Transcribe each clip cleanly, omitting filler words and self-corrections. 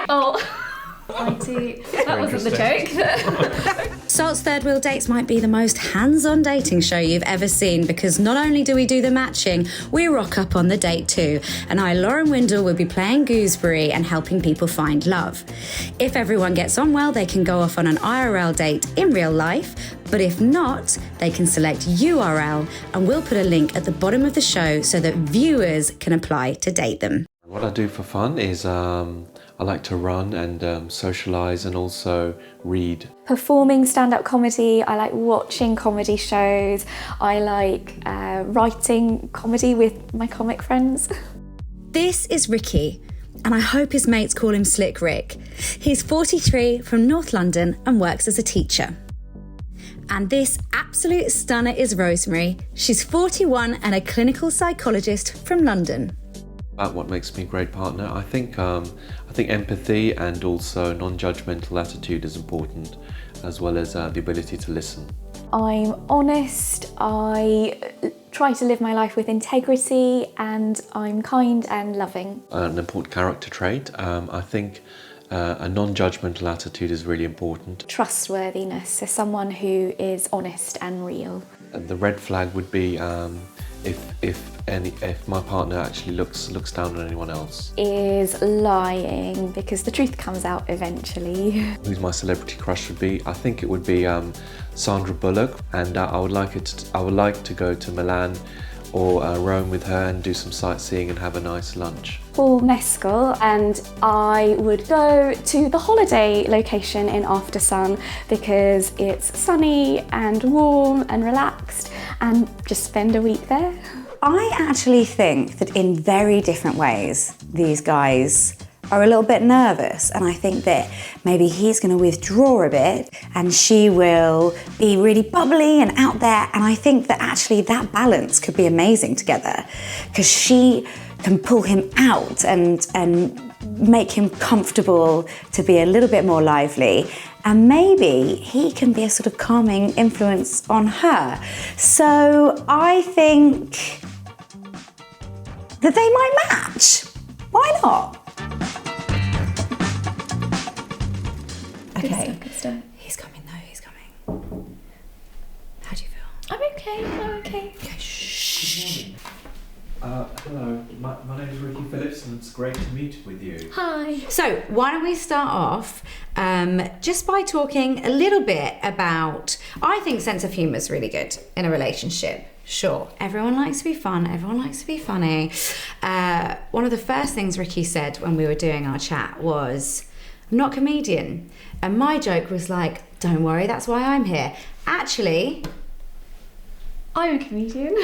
Oh. That wasn't the joke. Salt's Third Wheel Dates might be the most hands-on dating show you've ever seen, because not only do we do the matching, we rock up on the date too. And I, Lauren Windle, will be playing gooseberry and helping people find love. If everyone gets on well, they can go off on an IRL date in real life. But if not, they can select URL, and we'll put a link at the bottom of the show so that viewers can apply to date them. What I do for fun is I like to run and socialise and also read. Performing stand-up comedy, I like watching comedy shows, I like writing comedy with my comic friends. This is Ricky, and I hope his mates call him Slick Rick. He's 43 from North London and works as a teacher. And this absolute stunner is Rosemary. She's 41 and a clinical psychologist from London. What makes me a great partner? I think empathy and also non-judgmental attitude is important, as well as the ability to listen. I'm honest, I try to live my life with integrity, and I'm kind and loving. An important character trait. I think a non-judgmental attitude is really important. Trustworthiness, so someone who is honest and real. The red flag would be if my partner actually looks down on anyone else. Is lying, because the truth comes out eventually. Who's my celebrity crush would be? I think it would be Sandra Bullock, and I would like to go to Milan or Rome with her and do some sightseeing and have a nice lunch. Paul Mescal, and I would go to the holiday location in Aftersun because it's sunny and warm and relaxed, and just spend a week there. I actually think that in very different ways, these guys are a little bit nervous, and I think that maybe he's going to withdraw a bit and she will be really bubbly and out there, and I think that actually that balance could be amazing together, because she can pull him out and make him comfortable to be a little bit more lively, and maybe he can be a sort of calming influence on her. So I think that they might match. Why not? Okay. Good stuff. He's coming though, he's coming. How do you feel? I'm okay. Okay, shh. Hello, my name is Ricky Phillips, and it's great to meet with you. Hi. So why don't we start off just by talking a little bit about, I think sense of humour is really good in a relationship. Sure, everyone likes to be fun, everyone likes to be funny. One of the first things Ricky said when we were doing our chat was, I'm not a comedian. And my joke was like, don't worry, that's why I'm here. Actually, I'm a comedian.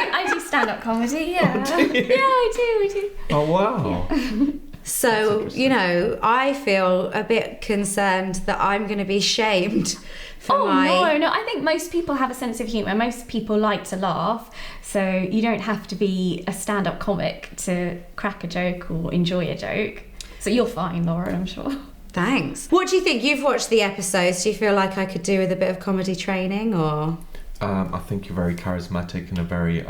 I do stand-up comedy, yeah. Oh, do you? Yeah, I do. Oh, wow. Yeah. so, you know, I feel a bit concerned that I'm going to be shamed for No, I think most people have a sense of humour. Most people like to laugh, so you don't have to be a stand-up comic to crack a joke or enjoy a joke. So you're fine, Lauren, I'm sure. Thanks. What do you think? You've watched the episodes. Do you feel like I could do with a bit of comedy training, or? I think you're very charismatic and a very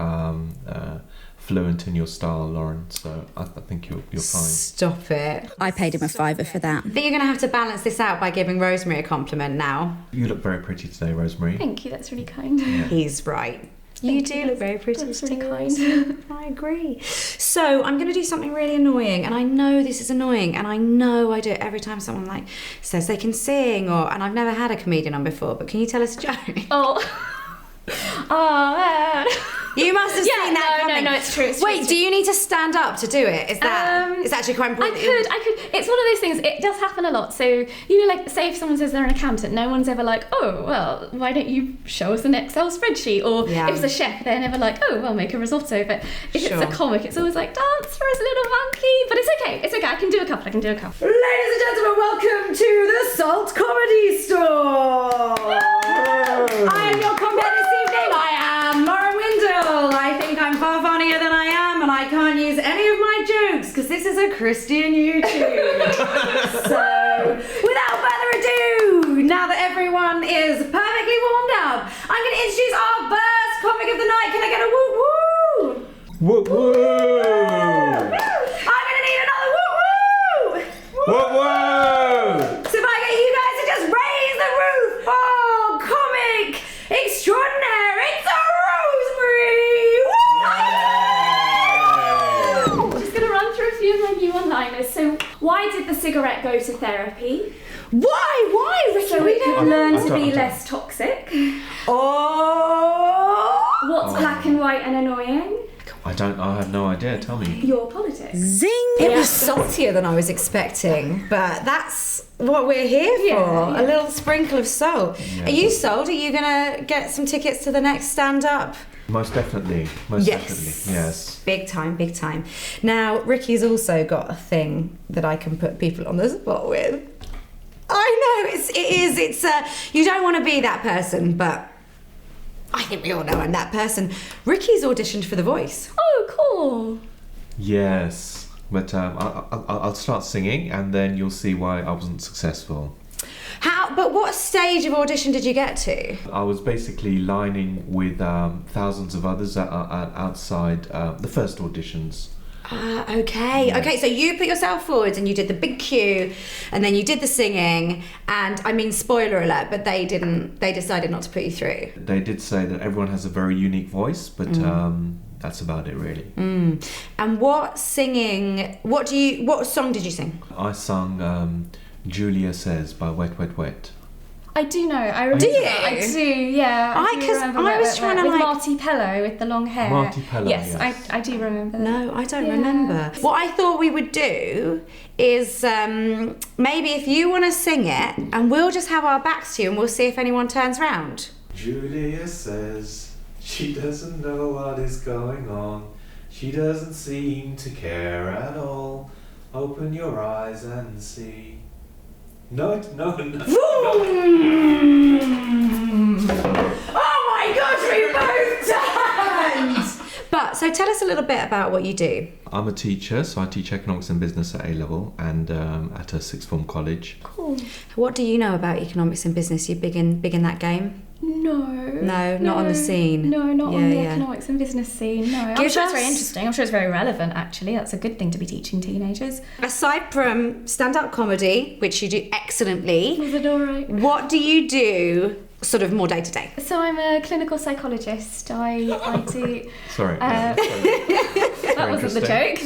fluent in your style, Lauren. So I think you're fine. Stop it. I paid him a £5 for that. I think you're going to have to balance this out by giving Rosemary a compliment now. You look very pretty today, Rosemary. Thank you, that's really kind. Yeah. He's right. You do look very pretty. That's really kind. I agree. So I'm going to do something really annoying, and I know this is annoying, and I know I do it every time someone like says they can sing, and I've never had a comedian on before, but can you tell us a joke? Oh man. You must have seen that coming. No, it's true. Wait, do you need to stand up to do it? Is that it's actually quite important? I could. It's one of those things. It does happen a lot. So you know, like say if someone says they're an accountant, no one's ever like, oh well, why don't you show us an Excel spreadsheet? Or if it's a chef, they're never like, oh well, make a risotto. But if it's a comic, it's always like dance for his little monkey. But it's okay. It's okay. I can do a couple. Ladies and gentlemen, welcome to the Salt Comedy Store. I am your compere this evening. I am Lauren Windle. I think I'm far funnier than I am, and I can't use any of my jokes because this is a Christian YouTube. So, without further ado, now that everyone is perfectly warmed up, I'm going to introduce our first comic of the night. Can I get a woo woo? Woo woo! I'm few of my new one-liners. So, why did the cigarette go to therapy? Why, Ricky? So it could learn to be don't. less toxic. Oh! What's black and white and annoying? I have no idea. Tell me. Your politics. Zing! It was saltier than I was expecting, but that's what we're here for. Yeah. A little sprinkle of salt. Yeah. Are you sold? Are you gonna get some tickets to the next stand-up? Most definitely. Most definitely. Yes. Big time, big time. Now, Ricky's also got a thing that I can put people on the spot with. I know, it's you don't want to be that person, but I think we all know I'm that person. Ricky's auditioned for The Voice. Oh, cool. Yes. But I'll start singing, and then you'll see why I wasn't successful. But what stage of audition did you get to? I was basically lining with thousands of others outside the first auditions. Okay, so you put yourself forward and you did the big cue, and then you did the singing, and I mean, spoiler alert, but they decided not to put you through. They did say that everyone has a very unique voice, but that's about it really. And what song did you sing? I sung Julia Says by Wet Wet Wet. I do know. I remember. Do you? I do. Yeah. Because I was trying to with like Marty Pello with the long hair. Marty Pello, Yes, yes. I do remember that. No, I don't Yeah. remember. What I thought we would do is maybe if you want to sing it, and we'll just have our backs to you, and we'll see if anyone turns round. Julia says she doesn't know what is going on. She doesn't seem to care at all. Open your eyes and see. No. Oh my God, we both turned! But so tell us a little bit about what you do. I'm a teacher, so I teach economics and business at A-level and at a sixth form college. Cool. What do you know about economics and business? You big in that game? No, not on the scene. No, not on the Yeah. economics and business scene. No, I'm Give sure it's us- very interesting. I'm sure it's very relevant. Actually, that's a good thing to be teaching teenagers. Aside from stand-up comedy, which you do excellently, Was it all right? what do you do sort of more day to day? So I'm a clinical psychologist. I do. Sorry. That wasn't the joke.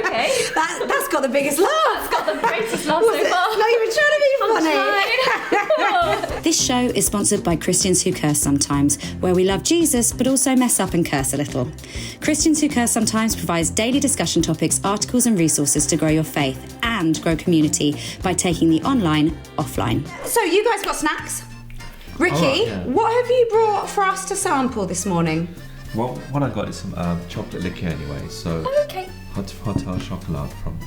Okay. That's got the biggest laugh. That's got the greatest laugh so far. No, you were trying to be I'm funny. This show is sponsored by Christians Who Curse Sometimes, where we love Jesus but also mess up and curse a little. Christians Who Curse Sometimes provides daily discussion topics, articles and resources to grow your faith and grow community by taking the online offline. So you guys got snacks? Ricky, Oh, yeah. what have you brought for us to sample this morning? Well, what I got is some chocolate liqueur anyway, so Okay. Hotel Chocolat from...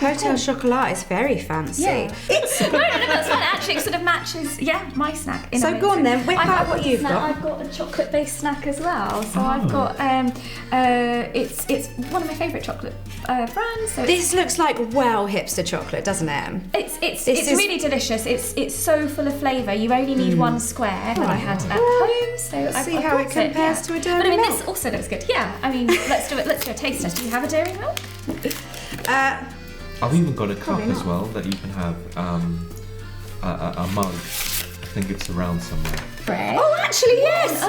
Hotel Chocolat is very fancy. Yeah. It's No, that's fine. Actually, it sort of matches, my snack. In a So way. go on then, whip I've out got what a you've snack- got. I've got a chocolate-based snack as well. So I've got it's one of my favourite chocolate brands. So This looks like well hipster chocolate, doesn't it? it's This is- really delicious. It's so full of flavour. You only need one square that I had at home. So Let's I've see I've how it bought compares to a Dairy But I mean, Milk. this also looks good. Yeah. I mean, let's do it. Let's do a taste test. Do you have a Dairy Milk? I've even got a cup Probably as not. well that you can have a mug. I think it's around somewhere. Oh, actually, yes.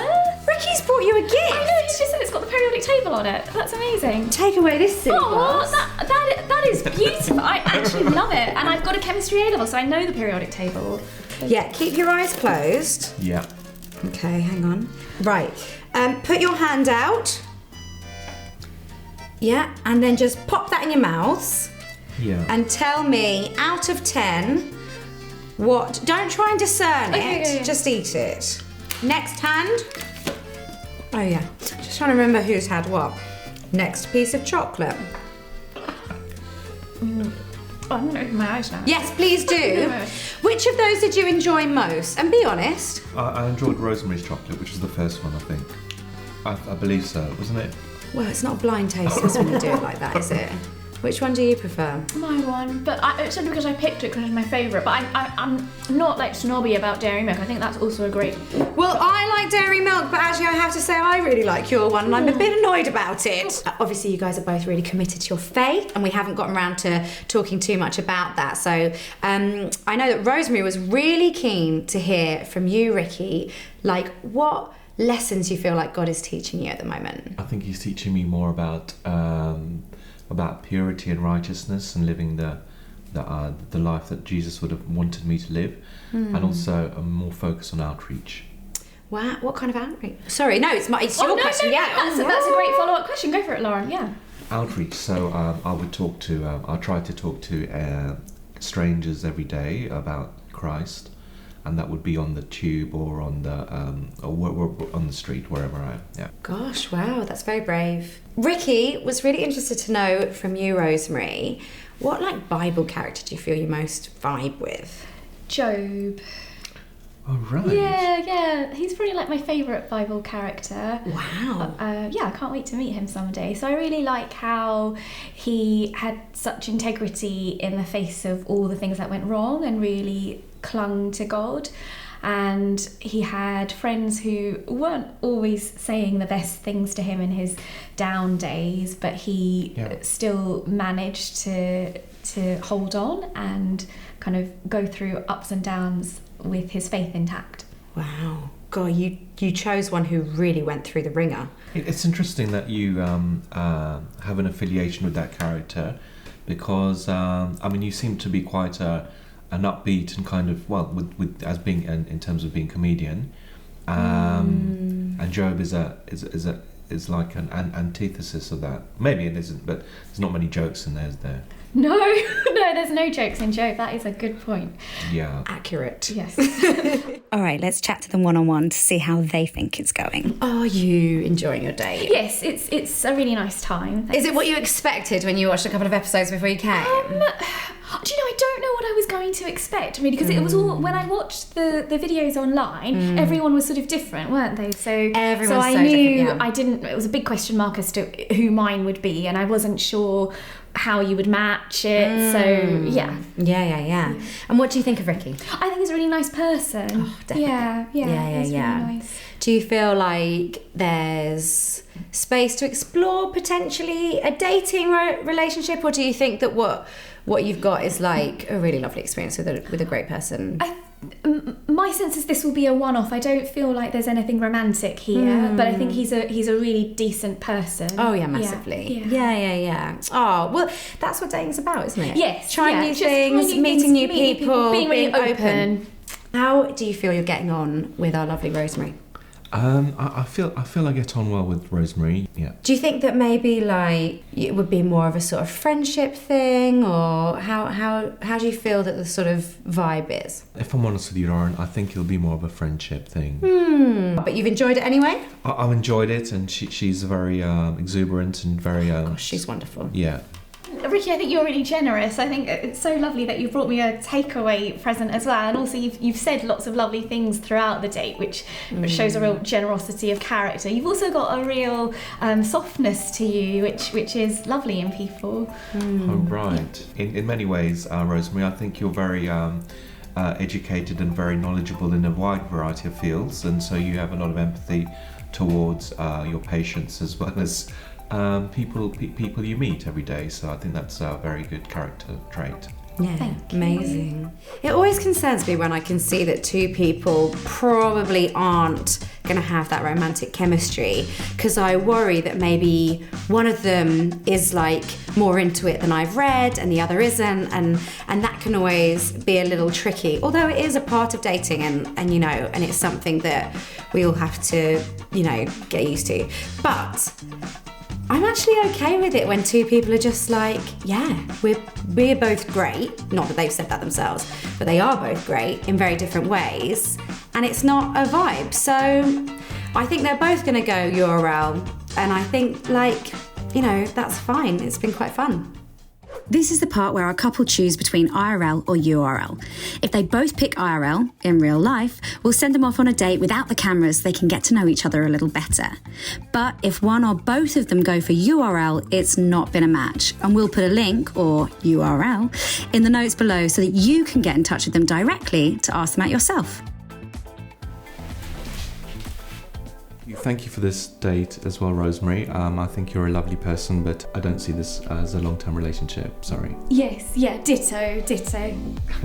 Ricky's brought you a gift. I know. You just said it's got the periodic table on it. That's amazing. Take away this silly Oh, glass. that is beautiful. I actually love it. And I've got a chemistry A level, so I know the periodic table. Yeah, keep your eyes closed. Yeah. Okay, hang on. Right. Put your hand out. Yeah, and then just pop that in your mouth Yeah. and tell me out of 10 what. Don't try and discern Okay, it. yeah. Just eat it. Next hand. Oh yeah. Just trying to remember who's had what. Next piece of chocolate. Oh, I'm going to open my eyes now. Yes, please do. Which of those did you enjoy most? And be honest. I enjoyed Rosemary's Chocolate, which was the first one, I think. I believe so, wasn't it? Well, it's not blind taste this when you do it like that, is it? Which one do you prefer? My one, but it's only because I picked it because it's my favourite. But I'm not like snobby about Dairy Milk. I think that's also a great. Well, I like Dairy Milk, but actually I have to say I really like your one and I'm a bit annoyed about it. Obviously you guys are both really committed to your faith and we haven't gotten around to talking too much about that. So I know that Rosemary was really keen to hear from you, Ricky, like what lessons you feel like God is teaching you at the moment. I think he's teaching me more about about purity and righteousness and living the life that Jesus would have wanted me to live, and also a more focus on outreach. Wow, what kind of outreach? Sorry, no, it's your question. That's a great follow-up question. Go for it, Lauren. Yeah. Outreach. So I try to talk to strangers every day about Christ, and that would be on the tube or on the on the street, wherever I am. Yeah. Gosh, wow, that's very brave. Ricky was really interested to know from you, Rosemary, what Bible character do you feel you most vibe with? Job. Oh, right. Yeah. He's probably my favourite Bible character. Wow. I can't wait to meet him someday. So I really like how he had such integrity in the face of all the things that went wrong and really clung to God. And he had friends who weren't always saying the best things to him in his down days, but he still managed to hold on and kind of go through ups and downs with his faith intact. Wow. God, you chose one who really went through the ringer. It's interesting that you have an affiliation with that character, because you seem to be quite an upbeat and kind of with as being in terms of being comedian, and Job is like an antithesis of that. Maybe it isn't, but there's not many jokes in there, is there? No, there's no jokes in Job. That is a good point. Yeah. Accurate. Yes. All right, let's chat to them one-on-one to see how they think it's going. Are you enjoying your date? Yes, it's a really nice time. Thanks. Is it what you expected when you watched a couple of episodes before you came? Do you know, I don't know what I was going to expect, because it was all, when I watched the videos online, everyone was sort of different, weren't they? So I knew I didn't, it was a big question mark as to who mine would be, and I wasn't sure how you would match it. So yeah. And what do you think of Ricky? I think he's a really nice person. Oh, definitely. Yeah. Really nice. Do you feel like there's space to explore potentially a dating relationship, or do you think that what you've got is a really lovely experience with a great person? My sense is this will be a one-off. I don't feel like there's anything romantic here, but I think he's a really decent person. Oh yeah, massively. Yeah. Oh well, that's what dating's about, isn't it? Yes. Trying new things, meeting new people, being really open. How do you feel you're getting on with our lovely Rosemary? I feel I get on well with Rosemary. Yeah. Do you think that maybe it would be more of a sort of friendship thing, or how do you feel that the sort of vibe is? If I'm honest with you, Lauren, I think it'll be more of a friendship thing. But you've enjoyed it anyway? I've enjoyed it, and she's very exuberant and very. Gosh, she's wonderful. Yeah. Ricky, I think you're really generous. I think it's so lovely that you've brought me a takeaway present as well, and also you've said lots of lovely things throughout the date, which shows a real generosity of character. You've also got a real softness to you, which is lovely in people. Oh, right. In many ways, Rosemary, I think you're very educated and very knowledgeable in a wide variety of fields, and so you have a lot of empathy towards your patients as well as people you meet every day. So I think that's a very good character trait. Yeah, amazing. It always concerns me when I can see that two people probably aren't going to have that romantic chemistry, because I worry that maybe one of them is more into it than I've read and the other isn't, and that can always be a little tricky, although it is a part of dating and it's something that we all have to get used to. But I'm actually okay with it when two people are just we're both great. Not that they've said that themselves, but they are both great in very different ways, and it's not a vibe. So I think they're both going to go URL, and I think that's fine. It's been quite fun. This is the part where our couple choose between IRL or URL. If they both pick IRL, in real life, we'll send them off on a date without the cameras so they can get to know each other a little better. But if one or both of them go for URL, it's not been a match. And we'll put a link, or URL, in the notes below so that you can get in touch with them directly to ask them out yourself. Thank you for this date as well, Rosemary. I think you're a lovely person, but I don't see this as a long-term relationship. Sorry. Yes, ditto.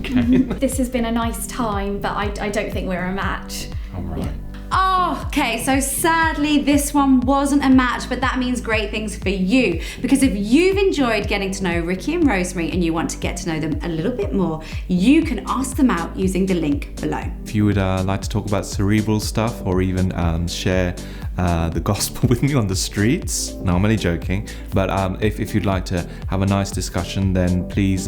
Okay. This has been a nice time, but I don't think we're a match. All right. Yeah. Oh, okay, so sadly this one wasn't a match, but that means great things for you. Because if you've enjoyed getting to know Ricky and Rosemary and you want to get to know them a little bit more, you can ask them out using the link below. If you would like to talk about cerebral stuff or even share the gospel with me on the streets, no, I'm only joking, but if you'd like to have a nice discussion, then please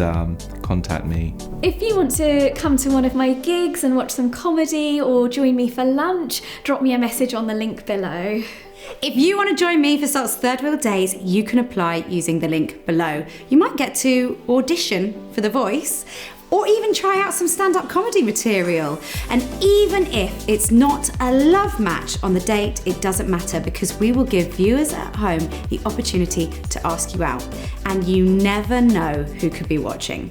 contact me. If you want to come to one of my gigs and watch some comedy or join me for lunch, drop me a message on the link below. If you want to join me for Salt's Third Wheel Days, you can apply using the link below. You might get to audition for The Voice, or even try out some stand-up comedy material. And even if it's not a love match on the date, it doesn't matter, because we will give viewers at home the opportunity to ask you out. And you never know who could be watching.